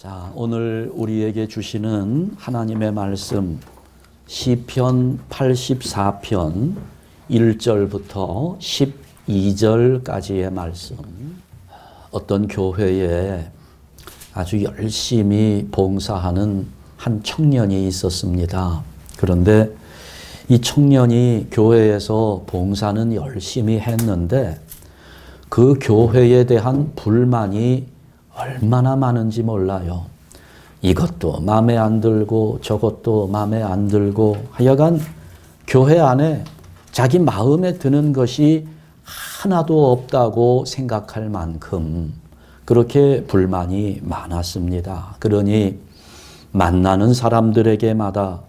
자, 오늘 우리에게 주시는 하나님의 말씀 시편 84편 1절부터 12절까지의 말씀. 어떤 교회에 아주 열심히 봉사하는 한 청년이 있었습니다. 그런데 이 청년이 교회에서 봉사는 열심히 했는데 그 교회에 대한 불만이 얼마나 많은지 몰라요. 이것도 마음에 안 들고 저것도 마음에 안 들고 하여간 교회 안에 자기 마음에 드는 것이 하나도 없다고 생각할 만큼 그렇게 불만이 많았습니다. 그러니 만나는 사람들에게마다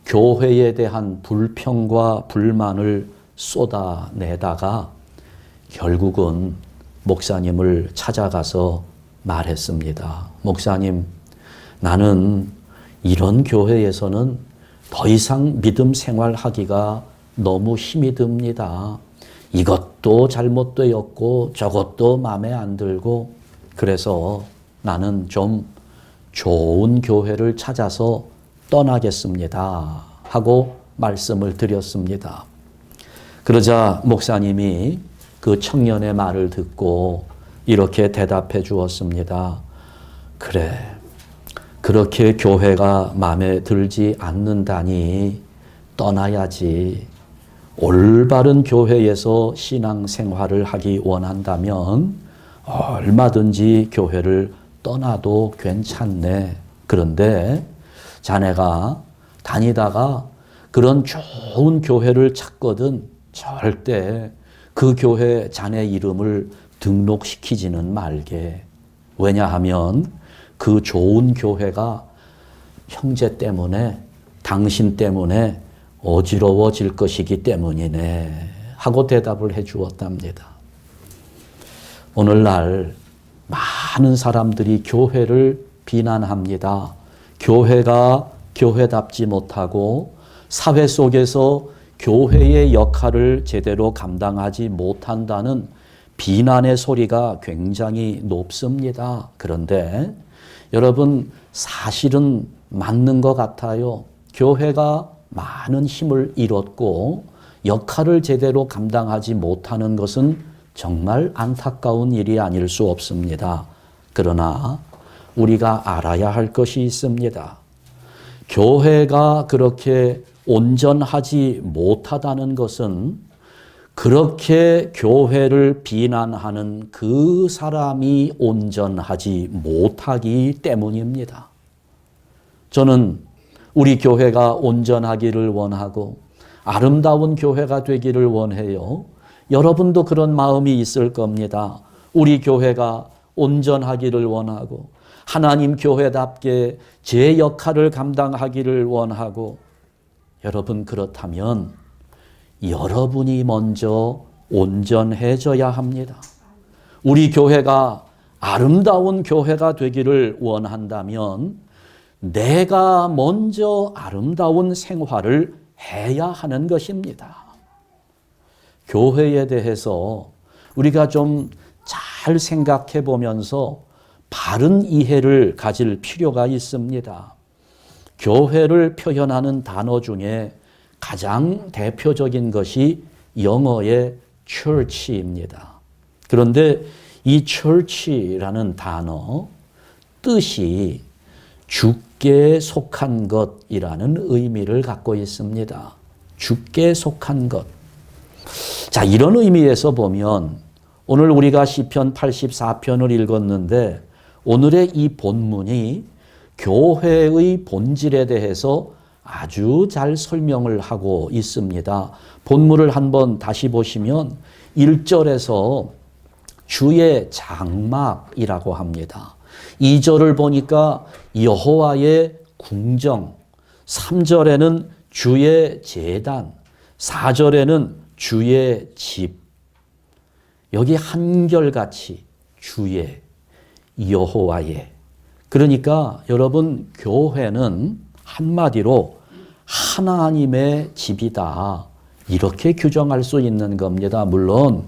교회에 대한 불평과 불만을 쏟아내다가 결국은 목사님을 찾아가서 말했습니다. 목사님, 나는 이런 교회에서는 더 이상 믿음 생활하기가 너무 힘이 듭니다. 이것도 잘못되었고 저것도 마음에 안 들고 그래서 나는 좀 좋은 교회를 찾아서 떠나겠습니다. 하고 말씀을 드렸습니다. 그러자 목사님이 그 청년의 말을 듣고 이렇게 대답해 주었습니다. 그래, 그렇게 교회가 마음에 들지 않는다니 떠나야지. 올바른 교회에서 신앙생활을 하기 원한다면 얼마든지 교회를 떠나도 괜찮네. 그런데 자네가 다니다가 그런 좋은 교회를 찾거든 절대 그 교회 자네 이름을 등록시키지는 말게. 왜냐하면 그 좋은 교회가 형제 때문에 당신 때문에 어지러워질 것이기 때문이네 하고 대답을 해 주었답니다. 오늘날 많은 사람들이 교회를 비난합니다. 교회가 교회답지 못하고 사회 속에서 교회의 역할을 제대로 감당하지 못한다는 비난의 소리가 굉장히 높습니다. 그런데 여러분 사실은 맞는 것 같아요. 교회가 많은 힘을 잃었고 역할을 제대로 감당하지 못하는 것은 정말 안타까운 일이 아닐 수 없습니다. 그러나 우리가 알아야 할 것이 있습니다. 교회가 그렇게 온전하지 못하다는 것은 그렇게 교회를 비난하는 그 사람이 온전하지 못하기 때문입니다. 저는 우리 교회가 온전하기를 원하고 아름다운 교회가 되기를 원해요. 여러분도 그런 마음이 있을 겁니다. 우리 교회가 온전하기를 원하고 하나님 교회답게 제 역할을 감당하기를 원하고 여러분 그렇다면 여러분이 먼저 온전해져야 합니다. 우리 교회가 아름다운 교회가 되기를 원한다면 내가 먼저 아름다운 생활을 해야 하는 것입니다. 교회에 대해서 우리가 좀 잘 생각해 보면서 바른 이해를 가질 필요가 있습니다. 교회를 표현하는 단어 중에 가장 대표적인 것이 영어의 church입니다. 그런데 이 church라는 단어 뜻이 주께 속한 것이라는 의미를 갖고 있습니다. 주께 속한 것. 자, 이런 의미에서 보면 오늘 우리가 시편 84편을 읽었는데 오늘의 이 본문이 교회의 본질에 대해서 아주 잘 설명을 하고 있습니다. 본문을 한번 다시 보시면 1절에서 주의 장막이라고 합니다. 2절을 보니까 여호와의 궁정, 3절에는 주의 제단, 4절에는 주의 집. 여기 한결같이 주의, 여호와의. 그러니까 여러분 교회는 한마디로 하나님의 집이다. 이렇게 규정할 수 있는 겁니다. 물론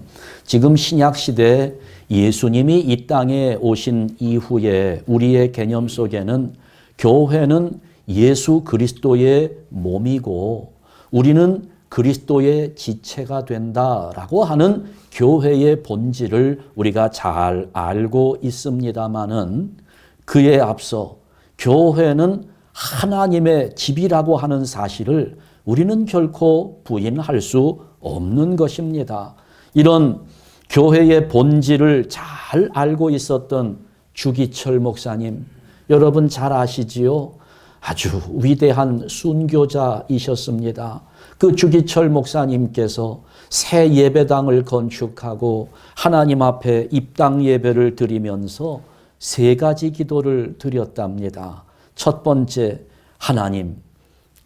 지금 신약 시대에 예수님이 이 땅에 오신 이후에 우리의 개념 속에는 교회는 예수 그리스도의 몸이고 우리는 그리스도의 지체가 된다라고 하는 교회의 본질을 우리가 잘 알고 있습니다마는 그에 앞서 교회는 하나님의 집이라고 하는 사실을 우리는 결코 부인할 수 없는 것입니다. 이런 교회의 본질을 잘 알고 있었던 주기철 목사님, 여러분 잘 아시지요? 아주 위대한 순교자이셨습니다. 그 주기철 목사님께서 새 예배당을 건축하고 하나님 앞에 입당 예배를 드리면서 세 가지 기도를 드렸답니다. 첫 번째, 하나님,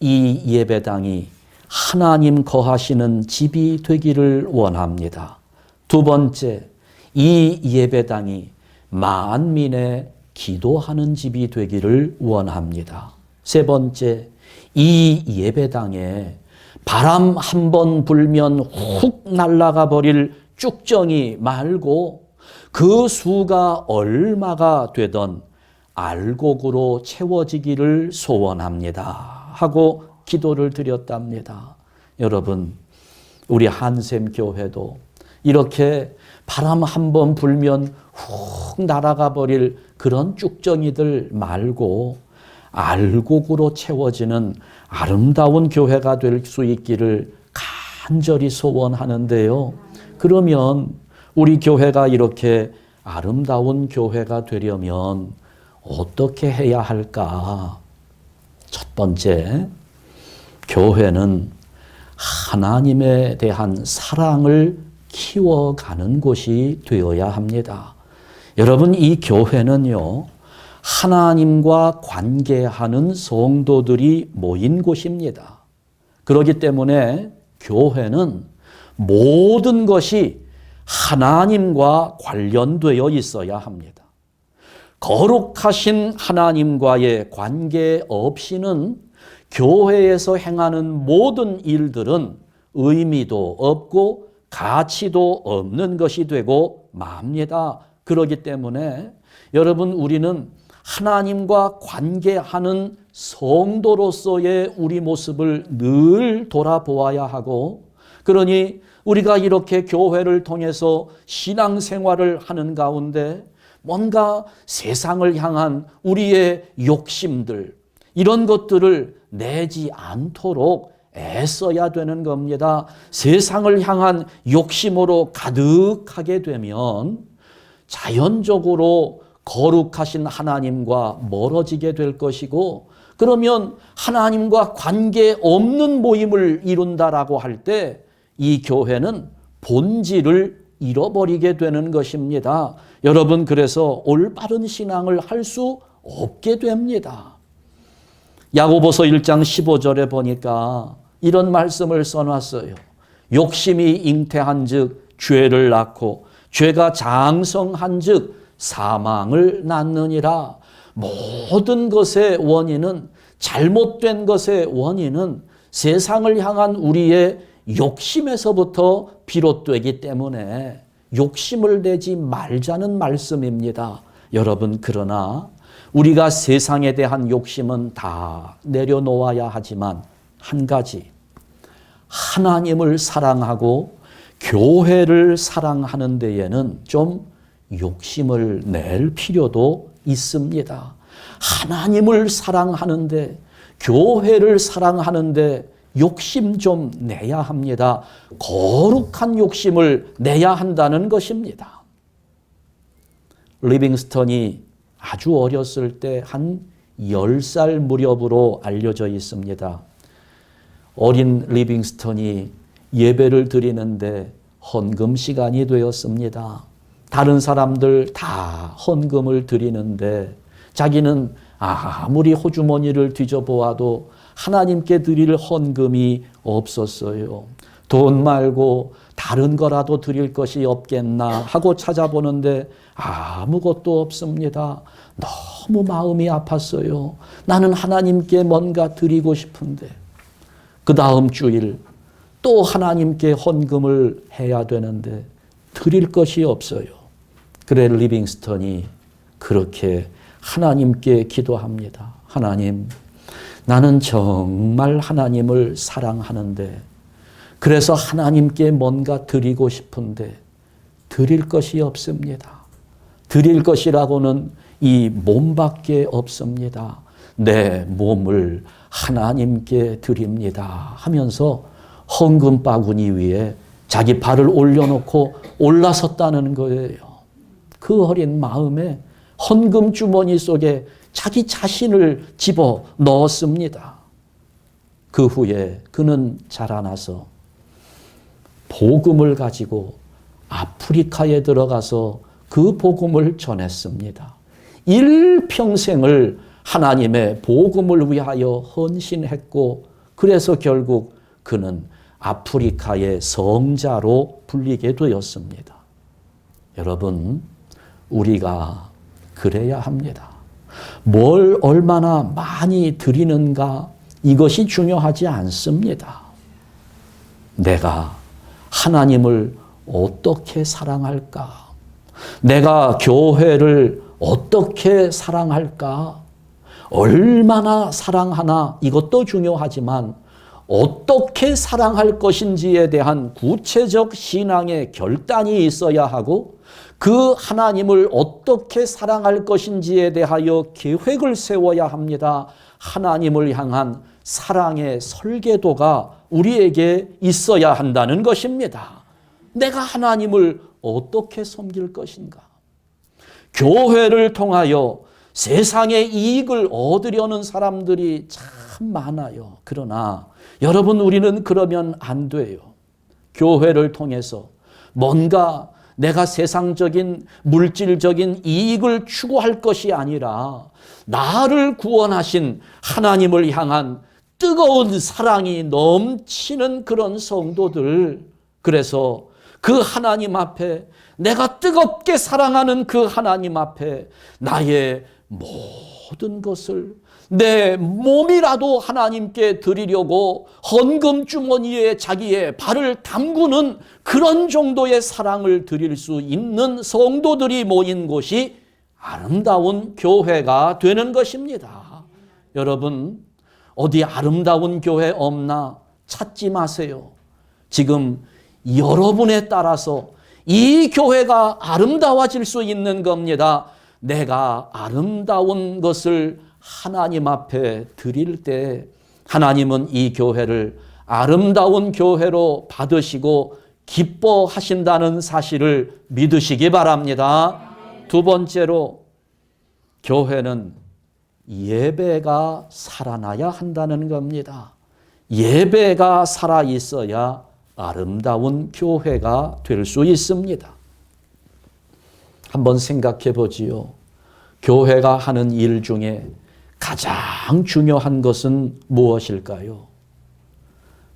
이 예배당이 하나님 거하시는 집이 되기를 원합니다. 두 번째, 이 예배당이 만민의 기도하는 집이 되기를 원합니다. 세 번째, 이 예배당에 바람 한 번 불면 훅 날아가 버릴 쭉정이 말고 그 수가 얼마가 되던 알곡으로 채워지기를 소원합니다 하고 기도를 드렸답니다. 여러분, 우리 한샘교회도 이렇게 바람 한 번 불면 훅 날아가 버릴 그런 쭉정이들 말고 알곡으로 채워지는 아름다운 교회가 될 수 있기를 간절히 소원하는데요. 그러면 우리 교회가 이렇게 아름다운 교회가 되려면 어떻게 해야 할까? 첫 번째, 교회는 하나님에 대한 사랑을 키워가는 곳이 되어야 합니다. 여러분, 이 교회는요, 하나님과 관계하는 성도들이 모인 곳입니다. 그렇기 때문에 교회는 모든 것이 하나님과 관련되어 있어야 합니다. 거룩하신 하나님과의 관계 없이는 교회에서 행하는 모든 일들은 의미도 없고 가치도 없는 것이 되고 맙니다. 그렇기 때문에 여러분, 우리는 하나님과 관계하는 성도로서의 우리 모습을 늘 돌아보아야 하고, 그러니 우리가 이렇게 교회를 통해서 신앙생활을 하는 가운데 뭔가 세상을 향한 우리의 욕심들, 이런 것들을 내지 않도록 애써야 되는 겁니다. 세상을 향한 욕심으로 가득하게 되면 자연적으로 거룩하신 하나님과 멀어지게 될 것이고, 그러면 하나님과 관계없는 모임을 이룬다라고 할 때 이 교회는 본질을 잃어버리게 되는 것입니다. 여러분, 그래서 올바른 신앙을 할 수 없게 됩니다. 야고보서 1장 15절에 보니까 이런 말씀을 써놨어요. 욕심이 잉태한 즉 죄를 낳고 죄가 장성한 즉 사망을 낳느니라. 모든 것의 원인은, 잘못된 것의 원인은 세상을 향한 우리의 욕심에서부터 비롯되기 때문에 욕심을 내지 말자는 말씀입니다. 여러분, 그러나 우리가 세상에 대한 욕심은 다 내려놓아야 하지만 한 가지, 하나님을 사랑하고 교회를 사랑하는 데에는 좀 욕심을 낼 필요도 있습니다. 하나님을 사랑하는데, 교회를 사랑하는데 욕심 좀 내야 합니다. 거룩한 욕심을 내야 한다는 것입니다. 리빙스턴이 아주 어렸을 때 한 10살 무렵으로 알려져 있습니다. 어린 리빙스턴이 예배를 드리는데 헌금 시간이 되었습니다. 다른 사람들 다 헌금을 드리는데 자기는 아무리 호주머니를 뒤져보아도 하나님께 드릴 헌금이 없었어요. 돈 말고 다른 거라도 드릴 것이 없겠나 하고 찾아보는데 아무것도 없습니다. 너무 마음이 아팠어요. 나는 하나님께 뭔가 드리고 싶은데. 그 다음 주일 또 하나님께 헌금을 해야 되는데 드릴 것이 없어요. 그래 리빙스턴이 그렇게 하나님께 기도합니다. 하나님, 나는 정말 하나님을 사랑하는데 그래서 하나님께 뭔가 드리고 싶은데 드릴 것이 없습니다. 드릴 것이라고는 이 몸밖에 없습니다. 내 몸을 하나님께 드립니다 하면서 헌금 바구니 위에 자기 발을 올려놓고 올라섰다는 거예요. 그 어린 마음에 헌금 주머니 속에 자기 자신을 집어 넣었습니다. 그 후에 그는 자라나서 복음을 가지고 아프리카에 들어가서 그 복음을 전했습니다. 일평생을 하나님의 복음을 위하여 헌신했고 그래서 결국 그는 아프리카의 성자로 불리게 되었습니다. 여러분, 우리가 그래야 합니다. 뭘 얼마나 많이 드리는가 이것이 중요하지 않습니다. 내가 하나님을 어떻게 사랑할까? 내가 교회를 어떻게 사랑할까? 얼마나 사랑하나 이것도 중요하지만 어떻게 사랑할 것인지에 대한 구체적 신앙의 결단이 있어야 하고 그 하나님을 어떻게 사랑할 것인지에 대하여 계획을 세워야 합니다. 하나님을 향한 사랑의 설계도가 우리에게 있어야 한다는 것입니다. 내가 하나님을 어떻게 섬길 것인가? 교회를 통하여 세상의 이익을 얻으려는 사람들이 참 많아요. 그러나 여러분, 우리는 그러면 안 돼요. 교회를 통해서 뭔가 내가 세상적인 물질적인 이익을 추구할 것이 아니라 나를 구원하신 하나님을 향한 뜨거운 사랑이 넘치는 그런 성도들, 그래서 그 하나님 앞에 내가 뜨겁게 사랑하는 그 하나님 앞에 나의 모든 것을 내 몸이라도 하나님께 드리려고 헌금 주머니에 자기의 발을 담그는 그런 정도의 사랑을 드릴 수 있는 성도들이 모인 곳이 아름다운 교회가 되는 것입니다. 여러분, 어디 아름다운 교회 없나 찾지 마세요. 지금 여러분에 따라서 이 교회가 아름다워질 수 있는 겁니다. 내가 아름다운 것을 하나님 앞에 드릴 때 하나님은 이 교회를 아름다운 교회로 받으시고 기뻐하신다는 사실을 믿으시기 바랍니다. 두 번째로, 교회는 예배가 살아나야 한다는 겁니다. 예배가 살아있어야 아름다운 교회가 될 수 있습니다. 한번 생각해 보지요. 교회가 하는 일 중에 가장 중요한 것은 무엇일까요?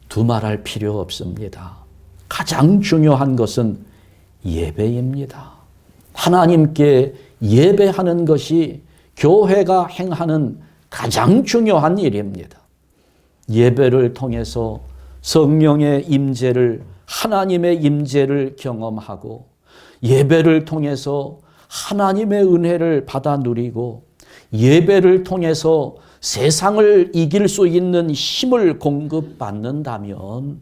두말할 필요 없습니다. 가장 중요한 것은 예배입니다. 하나님께 예배하는 것이 교회가 행하는 가장 중요한 일입니다. 예배를 통해서 성령의 임재를, 하나님의 임재를 경험하고 예배를 통해서 하나님의 은혜를 받아 누리고 예배를 통해서 세상을 이길 수 있는 힘을 공급받는다면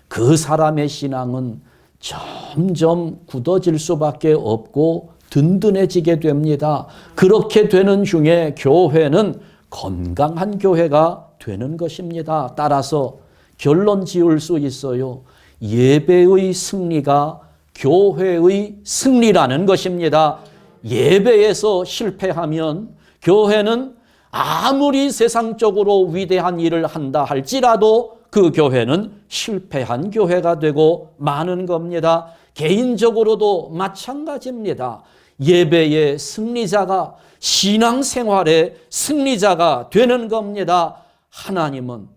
그 사람의 신앙은 점점 굳어질 수밖에 없고 든든해지게 됩니다. 그렇게 되는 중에 교회는 건강한 교회가 되는 것입니다. 따라서 결론 지을 수 있어요. 예배의 승리가 교회의 승리라는 것입니다. 예배에서 실패하면 교회는 아무리 세상적으로 위대한 일을 한다 할지라도 그 교회는 실패한 교회가 되고 마는 겁니다. 개인적으로도 마찬가지입니다. 예배의 승리자가 신앙생활의 승리자가 되는 겁니다. 하나님은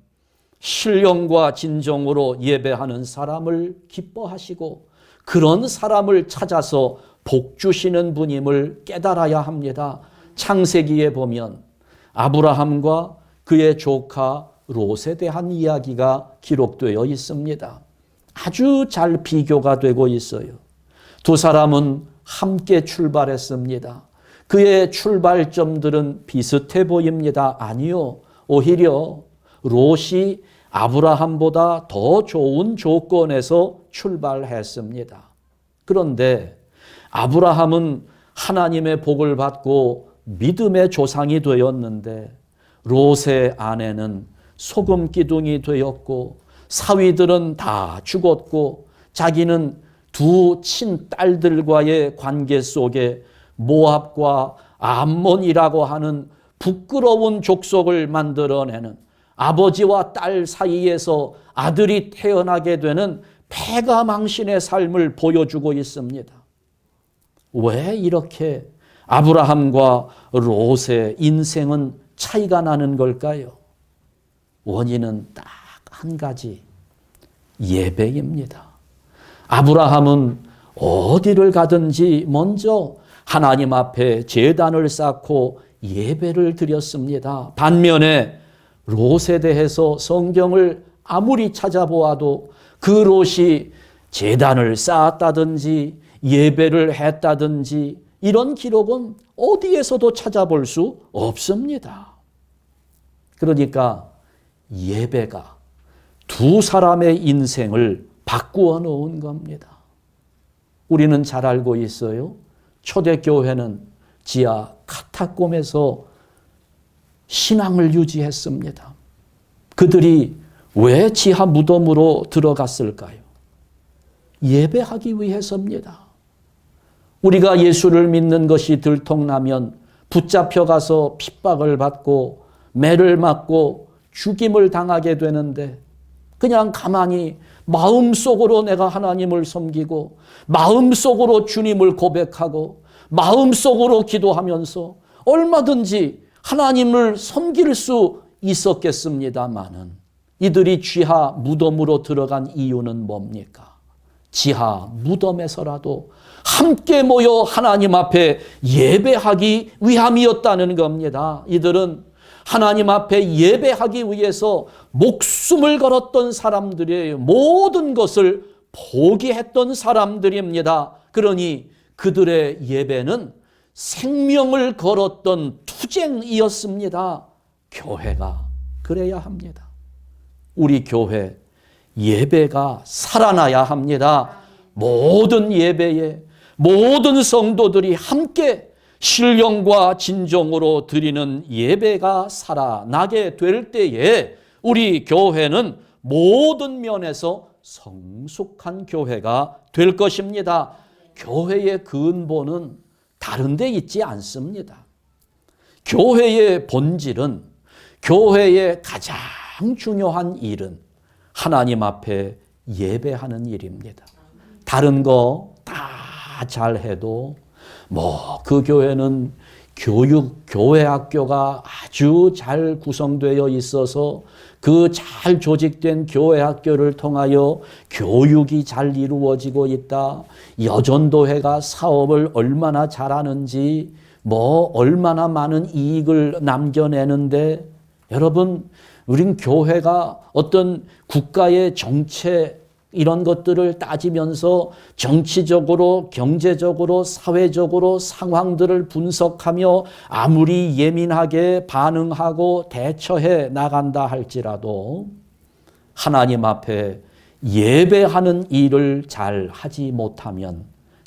신령과 진정으로 예배하는 사람을 기뻐하시고 그런 사람을 찾아서 복 주시는 분임을 깨달아야 합니다. 창세기에 보면 아브라함과 그의 조카 롯에 대한 이야기가 기록되어 있습니다. 아주 잘 비교가 되고 있어요. 두 사람은 함께 출발했습니다. 그의 출발점들은 비슷해 보입니다. 아니요. 오히려 롯이 아브라함보다 더 좋은 조건에서 출발했습니다. 그런데 아브라함은 하나님의 복을 받고 믿음의 조상이 되었는데 롯의 아내는 소금 기둥이 되었고 사위들은 다 죽었고 자기는 두 친딸들과의 관계 속에 모압과 암몬이라고 하는 부끄러운 족속을 만들어내는 아버지와 딸 사이에서 아들이 태어나게 되는 패가망신의 삶을 보여주고 있습니다. 왜 이렇게 아브라함과 롯의 인생은 차이가 나는 걸까요? 원인은 딱 한 가지, 예배입니다. 아브라함은 어디를 가든지 먼저 하나님 앞에 제단을 쌓고 예배를 드렸습니다. 반면에 롯에 대해서 성경을 아무리 찾아보아도 그 롯이 제단을 쌓았다든지 예배를 했다든지 이런 기록은 어디에서도 찾아볼 수 없습니다. 그러니까 예배가 두 사람의 인생을 바꾸어 놓은 겁니다. 우리는 잘 알고 있어요. 초대교회는 지하 카타콤에서 신앙을 유지했습니다. 그들이 왜 지하 무덤으로 들어갔을까요? 예배하기 위해서입니다. 우리가 예수를 믿는 것이 들통나면 붙잡혀가서 핍박을 받고 매를 맞고 죽임을 당하게 되는데 그냥 가만히 마음속으로 내가 하나님을 섬기고 마음속으로 주님을 고백하고 마음속으로 기도하면서 얼마든지 하나님을 섬길 수 있었겠습니다마는 이들이 지하 무덤으로 들어간 이유는 뭡니까? 지하 무덤에서라도 함께 모여 하나님 앞에 예배하기 위함이었다는 겁니다. 이들은 하나님 앞에 예배하기 위해서 목숨을 걸었던 사람들이에요. 모든 것을 포기했던 사람들입니다. 그러니 그들의 예배는 생명을 걸었던 투쟁이었습니다. 교회가 그래야 합니다. 우리 교회 예배가 살아나야 합니다. 모든 예배에 모든 성도들이 함께 신령과 진정으로 드리는 예배가 살아나게 될 때에 우리 교회는 모든 면에서 성숙한 교회가 될 것입니다. 교회의 근본은 다른 데 있지 않습니다. 교회의 본질은, 교회의 가장 중요한 일은 하나님 앞에 예배하는 일입니다. 다른 거 다 잘해도 그 교회는 교회 학교가 아주 잘 구성되어 있어서 그 잘 조직된 교회 학교를 통하여 교육이 잘 이루어지고 있다. 여전도회가 사업을 얼마나 잘하는지, 얼마나 많은 이익을 남겨내는데, 여러분, 우린 교회가 어떤 국가의 정책, 이런 것들을 따지면서 정치적으로, 경제적으로, 사회적으로 상황들을 분석하며 아무리 예민하게 반응하고 대처해 나간다 할지라도 하나님 앞에 예배하는 일을 잘 하지 못하면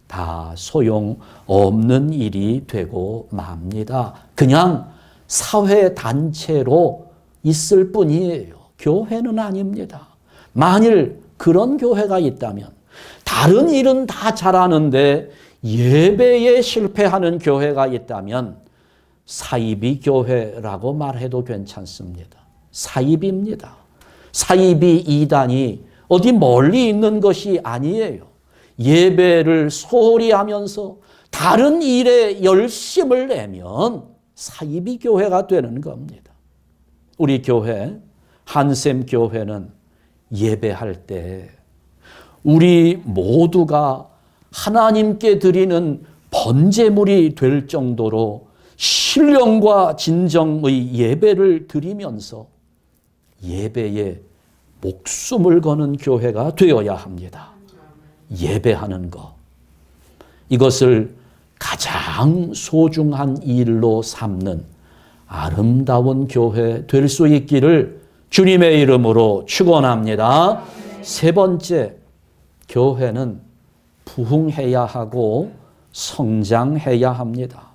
다 소용없는 일이 되고 맙니다. 그냥 사회단체로 있을 뿐이에요. 교회는 아닙니다. 만일 그런 교회가 있다면, 다른 일은 다 잘하는데 예배에 실패하는 교회가 있다면 사이비 교회라고 말해도 괜찮습니다. 사이비입니다. 사이비 이단이 어디 멀리 있는 것이 아니에요. 예배를 소홀히 하면서 다른 일에 열심을 내면 사이비 교회가 되는 겁니다. 우리 교회, 한샘 교회는 예배할 때 우리 모두가 하나님께 드리는 번제물이 될 정도로 신령과 진정의 예배를 드리면서 예배에 목숨을 거는 교회가 되어야 합니다. 예배하는 것. 이것을 가장 소중한 일로 삼는 아름다운 교회 될 수 있기를 주님의 이름으로 축원합니다. 세 번째, 교회는 부흥해야 하고 성장해야 합니다.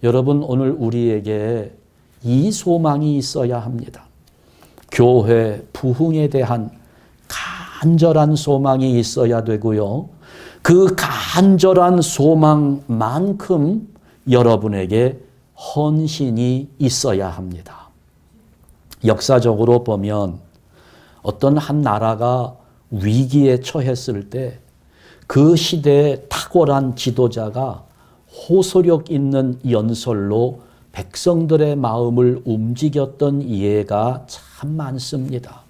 여러분, 오늘 우리에게 이 소망이 있어야 합니다. 교회 부흥에 대한 간절한 소망이 있어야 되고요. 그 간절한 소망만큼 여러분에게 헌신이 있어야 합니다. 역사적으로 보면 어떤 한 나라가 위기에 처했을 때 그 시대의 탁월한 지도자가 호소력 있는 연설로 백성들의 마음을 움직였던 예가 참 많습니다.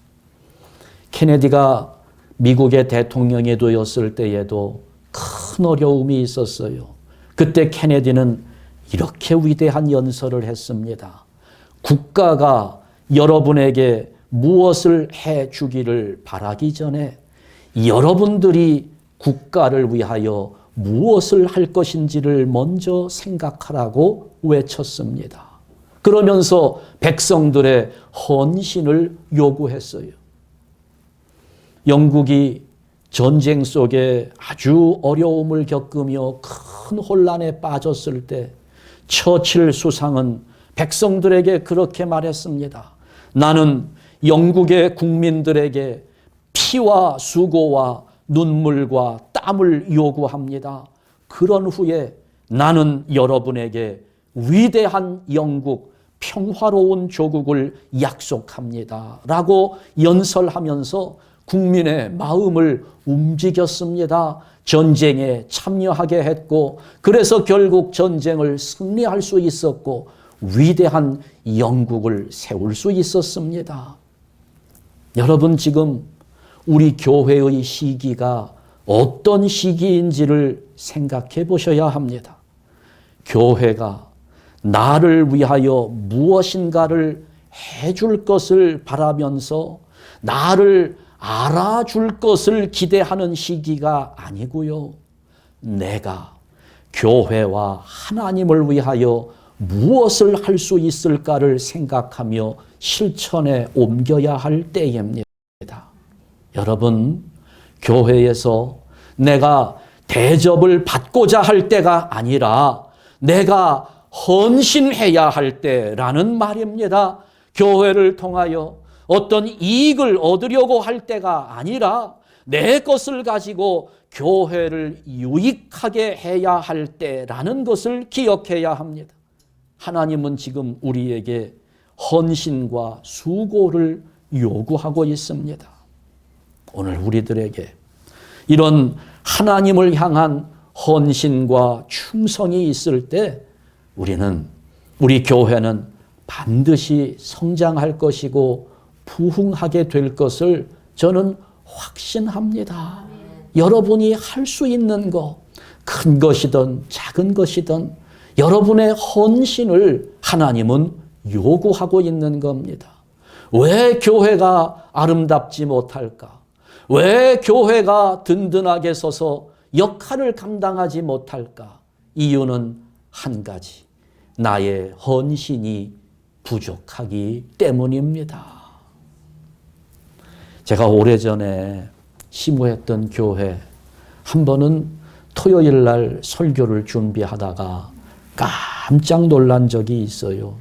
케네디가 미국의 대통령이 되었을 때에도 큰 어려움이 있었어요. 그때 케네디는 이렇게 위대한 연설을 했습니다. 국가가 여러분에게 무엇을 해 주기를 바라기 전에 여러분들이 국가를 위하여 무엇을 할 것인지를 먼저 생각하라고 외쳤습니다. 그러면서 백성들의 헌신을 요구했어요. 영국이 전쟁 속에 아주 어려움을 겪으며 큰 혼란에 빠졌을 때 처칠 수상은 백성들에게 그렇게 말했습니다. 나는 영국의 국민들에게 피와 수고와 눈물과 땀을 요구합니다. 그런 후에 나는 여러분에게 위대한 영국, 평화로운 조국을 약속합니다. 라고 연설하면서 국민의 마음을 움직였습니다. 전쟁에 참여하게 했고, 그래서 결국 전쟁을 승리할 수 있었고, 위대한 영국을 세울 수 있었습니다. 여러분, 지금 우리 교회의 시기가 어떤 시기인지를 생각해 보셔야 합니다. 교회가 나를 위하여 무엇인가를 해줄 것을 바라면서 나를 알아줄 것을 기대하는 시기가 아니고요. 내가 교회와 하나님을 위하여 무엇을 할 수 있을까를 생각하며 실천에 옮겨야 할 때입니다. 여러분, 교회에서 내가 대접을 받고자 할 때가 아니라 내가 헌신해야 할 때라는 말입니다. 교회를 통하여 어떤 이익을 얻으려고 할 때가 아니라 내 것을 가지고 교회를 유익하게 해야 할 때라는 것을 기억해야 합니다. 하나님은 지금 우리에게 헌신과 수고를 요구하고 있습니다. 오늘 우리들에게 이런 하나님을 향한 헌신과 충성이 있을 때 우리 교회는 반드시 성장할 것이고 부흥하게 될 것을 저는 확신합니다. 여러분이 할 수 있는 것, 큰 것이든 작은 것이든 여러분의 헌신을 하나님은 요구하고 있는 겁니다. 왜 교회가 아름답지 못할까? 왜 교회가 든든하게 서서 역할을 감당하지 못할까? 이유는 한 가지, 나의 헌신이 부족하기 때문입니다. 제가 오래전에 심우했던 교회 한 번은 토요일 날 설교를 준비하다가 깜짝 놀란 적이 있어요.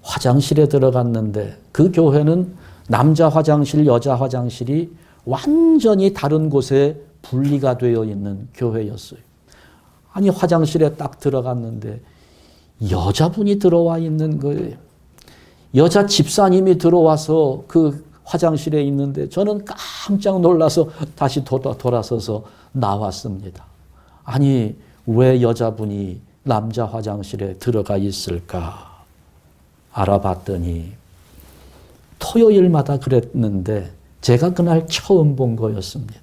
화장실에 들어갔는데 그 교회는 남자 화장실, 여자 화장실이 완전히 다른 곳에 분리가 되어 있는 교회였어요. 아니, 화장실에 딱 들어갔는데 여자분이 들어와 있는 거예요. 여자 집사님이 들어와서 그 화장실에 있는데 저는 깜짝 놀라서 다시 돌아서서 나왔습니다. 아니, 왜 여자분이 남자 화장실에 들어가 있을까? 알아봤더니 토요일마다 그랬는데 제가 그날 처음 본 거였습니다.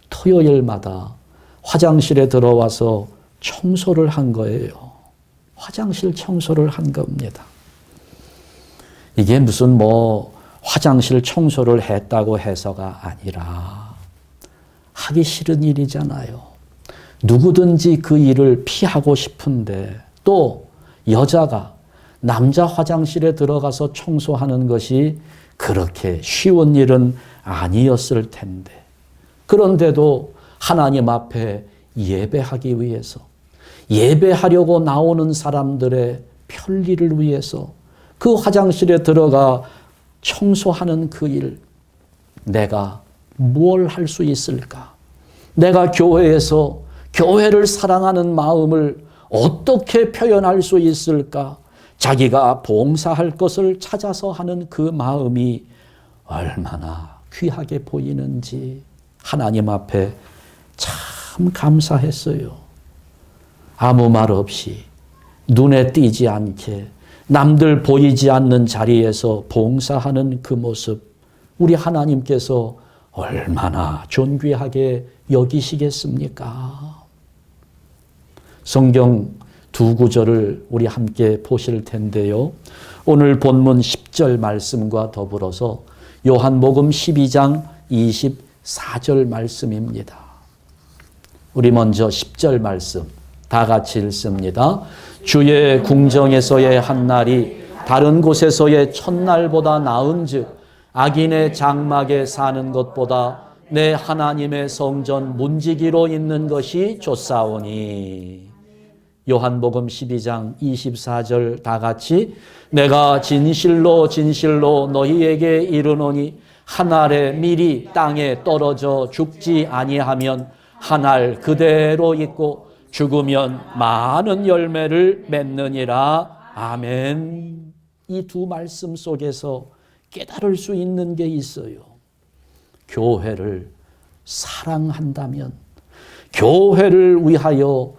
토요일마다 화장실에 들어와서 청소를 한 거예요. 화장실 청소를 한 겁니다. 이게 무슨 화장실 청소를 했다고 해서가 아니라 하기 싫은 일이잖아요. 누구든지 그 일을 피하고 싶은데 또 여자가 남자 화장실에 들어가서 청소하는 것이 그렇게 쉬운 일은 아니었을 텐데 그런데도 하나님 앞에 예배하기 위해서 예배하려고 나오는 사람들의 편리를 위해서 그 화장실에 들어가 청소하는 그 일, 내가 뭘 할 수 있을까? 내가 교회에서 교회를 사랑하는 마음을 어떻게 표현할 수 있을까? 자기가 봉사할 것을 찾아서 하는 그 마음이 얼마나 귀하게 보이는지 하나님 앞에 참 감사했어요. 아무 말 없이 눈에 띄지 않게 남들 보이지 않는 자리에서 봉사하는 그 모습, 우리 하나님께서 얼마나 존귀하게 여기시겠습니까? 성경 두 구절을 우리 함께 보실 텐데요. 오늘 본문 10절 말씀과 더불어서 요한복음 12장 24절 말씀입니다. 우리 먼저 10절 말씀 다 같이 읽습니다. 주의 궁정에서의 한 날이 다른 곳에서의 첫날보다 나은즉 악인의 장막에 사는 것보다 내 하나님의 성전 문지기로 있는 것이 좋사오니. 요한복음 12장 24절 다 같이 내가 진실로 진실로 너희에게 이르노니 한 알에 밀이 땅에 떨어져 죽지 아니하면 한 알 그대로 있고 죽으면 많은 열매를 맺느니라. 아멘. 이 두 말씀 속에서 깨달을 수 있는 게 있어요. 교회를 사랑한다면, 교회를 위하여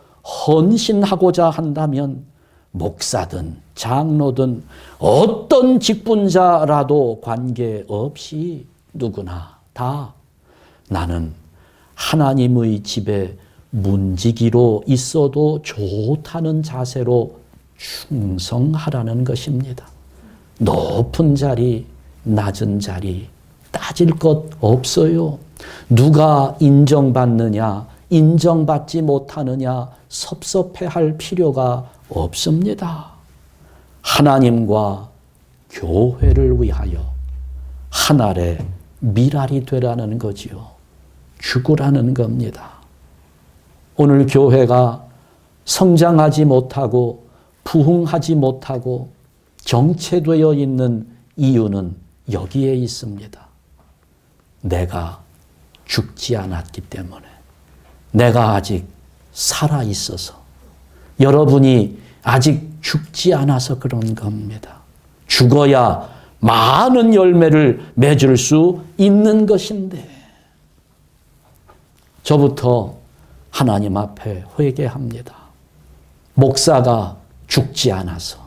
헌신하고자 한다면 목사든 장로든 어떤 직분자라도 관계없이 누구나 다 나는 하나님의 집에 문지기로 있어도 좋다는 자세로 충성하라는 것입니다. 높은 자리, 낮은 자리 따질 것 없어요. 누가 인정받느냐, 인정받지 못하느냐 섭섭해할 필요가 없습니다. 하나님과 교회를 위하여 한 알의 밀알이 되라는 거지요. 죽으라는 겁니다. 오늘 교회가 성장하지 못하고 부흥하지 못하고 정체되어 있는 이유는 여기에 있습니다. 내가 죽지 않았기 때문에, 내가 아직 살아 있어서, 여러분이 아직 죽지 않아서 그런 겁니다. 죽어야 많은 열매를 맺을 수 있는 것인데, 저부터 하나님 앞에 회개합니다. 목사가 죽지 않아서.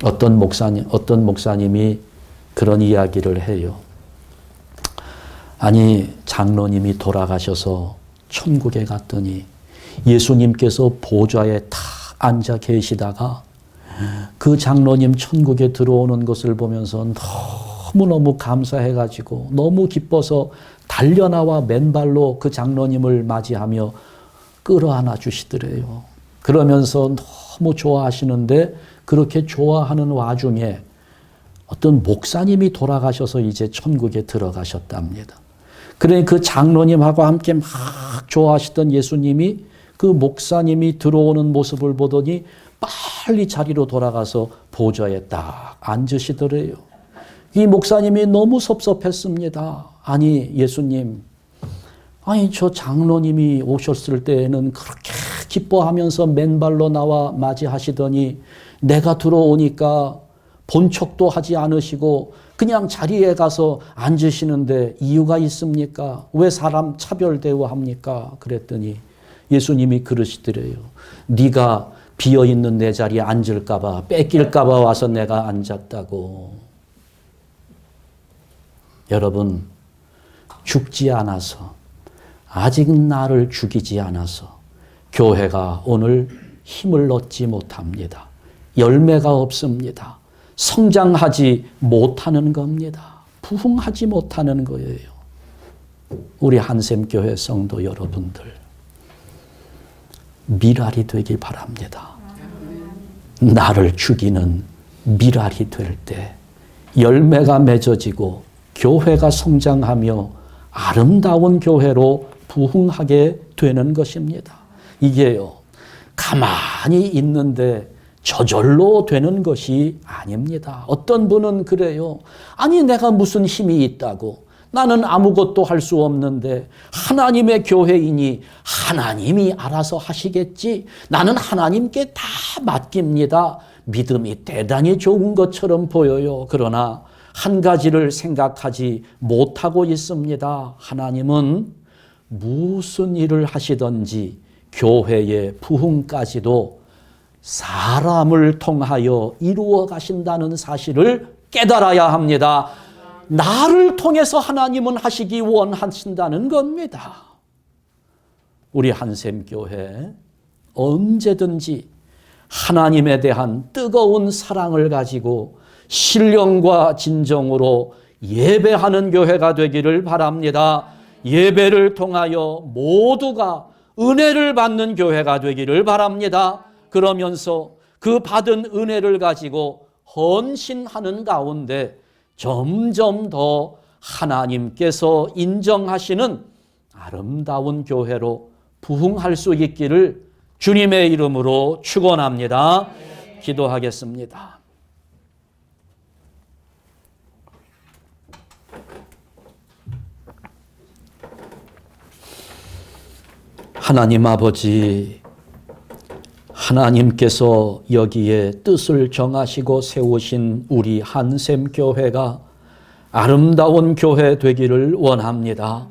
어떤 목사님이 그런 이야기를 해요. 아니, 장로님이 돌아가셔서 천국에 갔더니 예수님께서 보좌에 탁 앉아 계시다가 그 장로님 천국에 들어오는 것을 보면서 너무너무 감사해가지고 너무 기뻐서 달려나와 맨발로 그 장로님을 맞이하며 끌어안아 주시더래요. 그러면서 너무 좋아하시는데 그렇게 좋아하는 와중에 어떤 목사님이 돌아가셔서 이제 천국에 들어가셨답니다. 그러니 그 장로님하고 함께 막 좋아하시던 예수님이 그 목사님이 들어오는 모습을 보더니 빨리 자리로 돌아가서 보좌에 딱 앉으시더래요. 이 목사님이 너무 섭섭했습니다. 아니, 예수님, 아니, 저 장로님이 오셨을 때에는 그렇게 기뻐하면서 맨발로 나와 맞이하시더니 내가 들어오니까 본척도 하지 않으시고 그냥 자리에 가서 앉으시는데 이유가 있습니까? 왜 사람 차별 대우합니까? 그랬더니 예수님이 그러시더래요. 네가 비어있는 내 자리에 앉을까 봐, 뺏길까 봐 와서 내가 앉았다고. 여러분, 죽지 않아서, 아직 나를 죽이지 않아서 교회가 오늘 힘을 얻지 못합니다. 열매가 없습니다. 성장하지 못하는 겁니다. 부흥하지 못하는 거예요. 우리 한샘교회 성도 여러분들 미랄이 되길 바랍니다. 나를 죽이는 미랄이 될 때 열매가 맺어지고 교회가 성장하며 아름다운 교회로 부흥하게 되는 것입니다. 이게요, 가만히 있는데 저절로 되는 것이 아닙니다. 어떤 분은 그래요. 아니, 내가 무슨 힘이 있다고. 나는 아무것도 할 수 없는데 하나님의 교회이니 하나님이 알아서 하시겠지. 나는 하나님께 다 맡깁니다. 믿음이 대단히 좋은 것처럼 보여요. 그러나 한 가지를 생각하지 못하고 있습니다. 하나님은 무슨 일을 하시든지 교회의 부흥까지도 사람을 통하여 이루어 가신다는 사실을 깨달아야 합니다. 나를 통해서 하나님은 하시기 원하신다는 겁니다. 우리 한샘교회 언제든지 하나님에 대한 뜨거운 사랑을 가지고 신령과 진정으로 예배하는 교회가 되기를 바랍니다. 예배를 통하여 모두가 은혜를 받는 교회가 되기를 바랍니다. 그러면서 그 받은 은혜를 가지고 헌신하는 가운데 점점 더 하나님께서 인정하시는 아름다운 교회로 부흥할 수 있기를 주님의 이름으로 축원합니다. 기도하겠습니다. 하나님 아버지, 하나님께서 여기에 뜻을 정하시고 세우신 우리 한샘교회가 아름다운 교회 되기를 원합니다.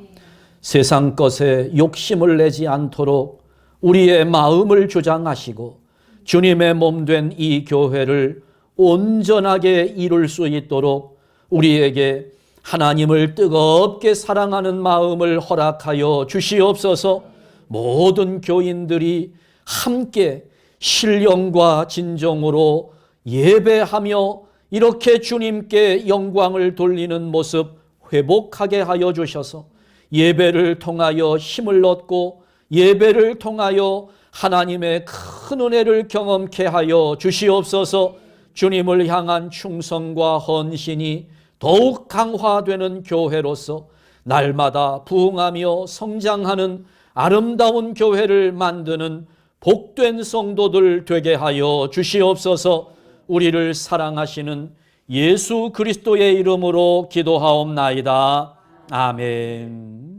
세상 것에 욕심을 내지 않도록 우리의 마음을 주장하시고 주님의 몸 된 이 교회를 온전하게 이룰 수 있도록 우리에게 하나님을 뜨겁게 사랑하는 마음을 허락하여 주시옵소서. 모든 교인들이 함께 신령과 진정으로 예배하며 이렇게 주님께 영광을 돌리는 모습 회복하게 하여 주셔서 예배를 통하여 힘을 얻고 예배를 통하여 하나님의 큰 은혜를 경험케 하여 주시옵소서. 주님을 향한 충성과 헌신이 더욱 강화되는 교회로서 날마다 부흥하며 성장하는 아름다운 교회를 만드는 복된 성도들 되게 하여 주시옵소서. 우리를 사랑하시는 예수 그리스도의 이름으로 기도하옵나이다. 아멘.